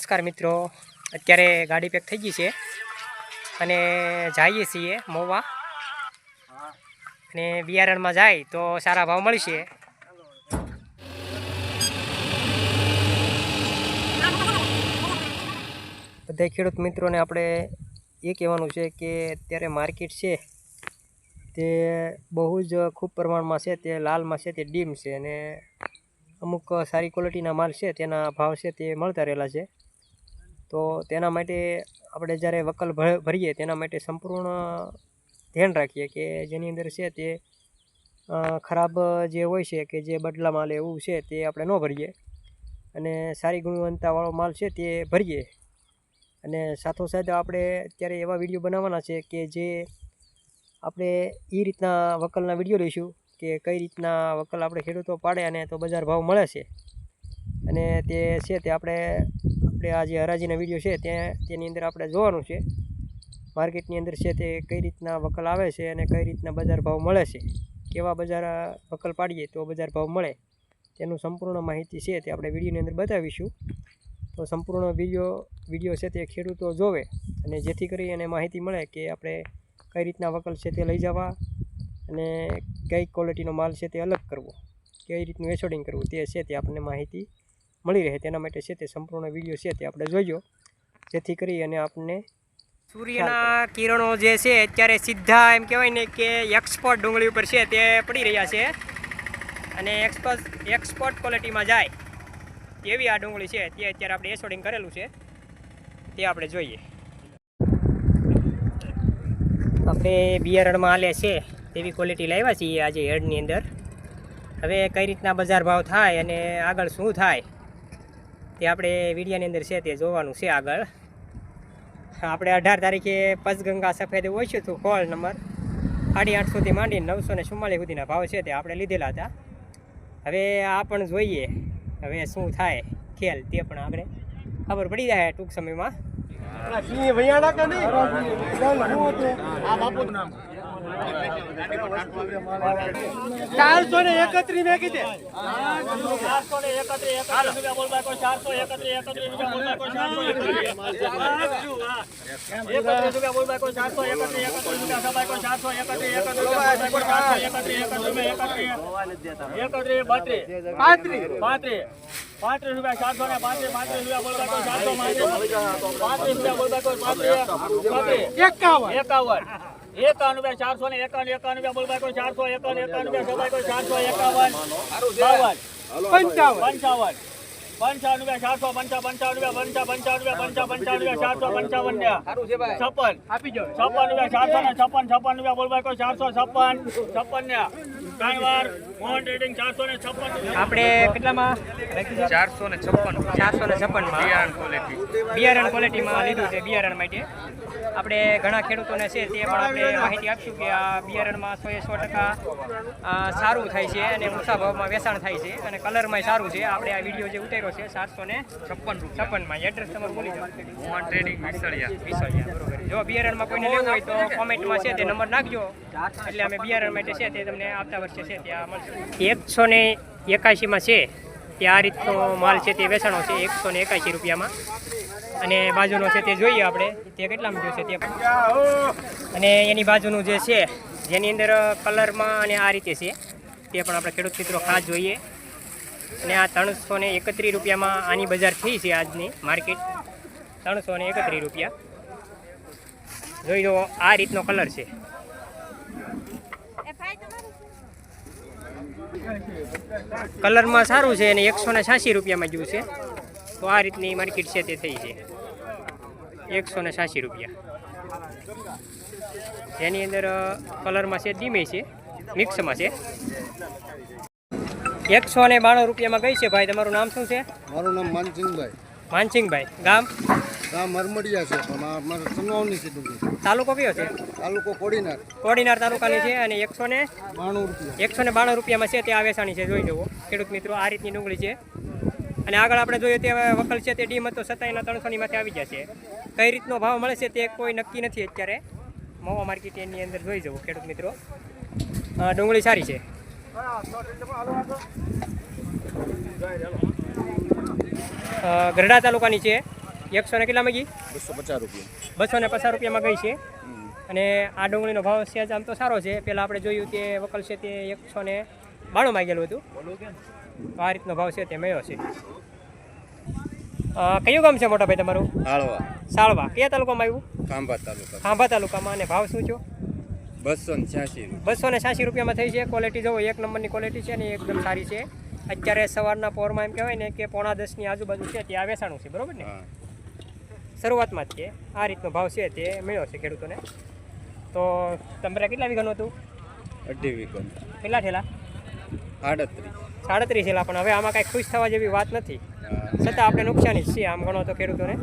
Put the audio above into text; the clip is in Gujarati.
નમસ્કાર મિત્રો, અત્યારે ગાડી પેક થઈ ગઈ છે અને જઈએ છીએ મહુવા અને બિયારણમાં જાય તો સારા ભાવ મળશે. બધા ખેડૂત મિત્રોને આપણે એ કહેવાનું છે કે અત્યારે માર્કેટ છે તે બહુ જ ખૂબ પ્રમાણમાં છે, તે લાલમાં છે, તે ડીમ છે અને અમુક સારી ક્વોલિટીના માલ છે તેના ભાવ છે તે મળતા રહેલા છે. તો તેના માટે આપણે જ્યારે વકલ ભરીએ તેના માટે સંપૂર્ણ ધ્યાન રાખીએ કે જેની અંદર છે તે ખરાબ જે હોય છે કે જે બદલા માલ એવું છે તે આપણે ન ભરીએ અને સારી ગુણવત્તાવાળો માલ છે તે ભરીએ. અને સાથોસાથ આપણે અત્યારે એવા વિડીયો બનાવવાના છે કે જે આપણે એ રીતના વકલના વિડીયો લઈશું કે કઈ રીતના વકલ આપણે ખેડૂતો પાડે અને તો બજાર ભાવ મળે છે. અને તે છે તે આપણે આ જે હરાજીના વિડીયો છે તેની અંદર આપણે જોવાનું છે માર્કેટની અંદર છે તે કઈ રીતના વકલ આવે છે અને કઈ રીતના બજાર ભાવ મળે છે, કેવા બજાર વકલ પાડીએ તો બજાર ભાવ મળે તેનું સંપૂર્ણ માહિતી છે તે આપણે વિડીયોની અંદર બતાવીશું. તો સંપૂર્ણ વિડીયો છે તે ખેડૂતો જોવે અને જેથી કરી અને માહિતી મળે કે આપણે કઈ રીતના વકલ છે તે લઈ જવા અને કઈ ક્વોલિટીનો માલ છે તે અલગ કરવો, કઈ રીતનું એસોડિંગ કરવું તે છે તે આપણને માહિતી મળી રહે. તેના માટે છે તે સંપૂર્ણ વિડીયો છે તે આપણે જોઈજો જેથી કરી અને આપણને સૂર્યના કિરણો જે છે અત્યારે સીધા એમ કહેવાય ને કે એક્સપોર્ટ ડુંગળી ઉપર છે તે પડી રહ્યા છે અને એક્સપોર્ટ ક્વોલિટીમાં જાય એવી આ ડુંગળી છે તે અત્યારે આપણે એસોડિંગ કરેલું છે તે આપણે જોઈએ. આપણે બિયારણમાં હાલે છે તેવી ક્વોલિટી લાવ્યા છીએ આજે હેડની અંદર. હવે કઈ રીતના બજાર ભાવ થાય અને આગળ શું થાય તે આપણે વિડીયોની અંદર છે તે જોવાનું છે. આગળ આપણે 18 તારીખે પંચગંગા સફેદ હોય છે તો કોલ નંબર 850 સુધી માંડીને 944 સુધીના ભાવ છે તે આપણે લીધેલા હતા. હવે આ પણ જોઈએ હવે શું થાય ખેલ તે પણ આપણે ખબર પડી જાય ટૂંક સમયમાં. આપણે કેટલામાં 456 બિયારણ ક્વોલિટીમાં લીધું છે. બિયારણ માટે આપણે ઘણા ખેડૂતોને છે તે પણ આપણે માહિતી આપશું કે આ બિયારણમાં 100% સારું થાય છે અને ઊંચા ભાવમાં વેચાણ થાય છે અને કલરમાં સારું છે. આપણે આ વિડીયો જે ઉતાર્યો છે 456માં એડ્રેસ તમારું બોલી જાઓ. ટ્રેડિંગ વિસળિયા બરોબર. જો બિયારણમાં કોઈને લેવું હોય તો કોમેન્ટમાં છે તે નંબર નાખજો એટલે અમે બિયારણ માટે છે તે તમને આવતા વર્ષે છે ત્યાં મળશે. 181માં છે તે આ રીતનો માલ છે તે વેચાણો છે 181 રૂપિયામાં. અને બાજુનો છે તે જોઈએ આપણે તે કેટલામાં જોશે તે અને એની બાજુનું જે છે જેની અંદર કલરમાં અને આ રીતે છે તે પણ આપણે ખેડૂત મિત્રો ખાસ જોઈએ. અને આ 331 રૂપિયામાં આની બજાર થઈ છે આજની માર્કેટ 331 રૂપિયા. જોઈ લો આ રીતનો કલર છે. કલરમાં સારું છે અને 186 રૂપિયામાં જ્યું છે. તો આ રીતની માર્કેટ છે તે થઈ છે 186 રૂપિયા. જેની અંદર કલરમાં છે ધીમે છે મિક્સમાં છે. 192 રૂપિયામાં ગઈ છે. ભાઈ તમારું નામ શું છે? મારું નામ માનસિંહભાઈ. માનસિંહભાઈ. ગામ મરમડિયા છે પણ મારે સનવાવની છે ડુંગળી. તાલુકો કયો છે? તાલુકો કોડીનાર. કોડીનાર તાલુકાની છે અને 192 રૂપિયામાં છે તે આ વેચાણી છે. જોઈ જુઓ ખેડૂત મિત્રો આ રીતની ડુંગળી છે. અને આગળ આપણે જોઈએ તે વકલ છે તે ડીમ હતો 2700 માંથી આવી જશે. કઈ રીતનો ભાવ મળે છે તે કોઈ નક્કી નથી અત્યારે. મહુવા માર્કેટ એની અંદર જોઈ જવું ખેડૂત મિત્રો. ડુંગળી સારી છે. ગઢડા તાલુકાની છે 100 ને કેટલામાં ગઈ? 250 રૂપિયા. 250 રૂપિયામાં ગઈ છે. અને આ ડુંગળીનો ભાવ છે આમ તો સારો છે. પહેલાં આપણે જોયું કે વકલ છે તે 192 માં ગયેલું હતું. તો આ રીતનો ભાવ છે તે મળ્યો છે. કયું ગામ છે મોટા ભાઈ તમારું? હાળવા. સાળવા. કયા તાલુકામાં આવ્યું? ખાંભા તાલુકા. ખાંભા તાલુકામાં. અને ભાવ શું છો? 286. 286 રૂપિયામાં થઈ છે. ક્વોલિટી જુઓ, એક નંબરની ક્વોલિટી છે અને એકદમ સારી છે. અત્યારે સવારના પોરમાં એમ કહેવાય ને કે 9:45ની આજુબાજુ છે ત્યાં વેચાણું છે, બરોબર ને? શરૂઆતમાં જ છે. આ રીતનો ભાવ છે તે મળ્યો છે ખેડૂતોને. તો તમારે કેટલા વીઘાનું હતું? 2.5 વીઘો. કેટલા થયેલા? 38. 37 થયેલા. પણ હવે આમાં કાંઈ ખુશ થવા જેવી વાત નથી. છતાં આપણે નુકસાની જ છે આમ ગણો તો ખેડૂતોને.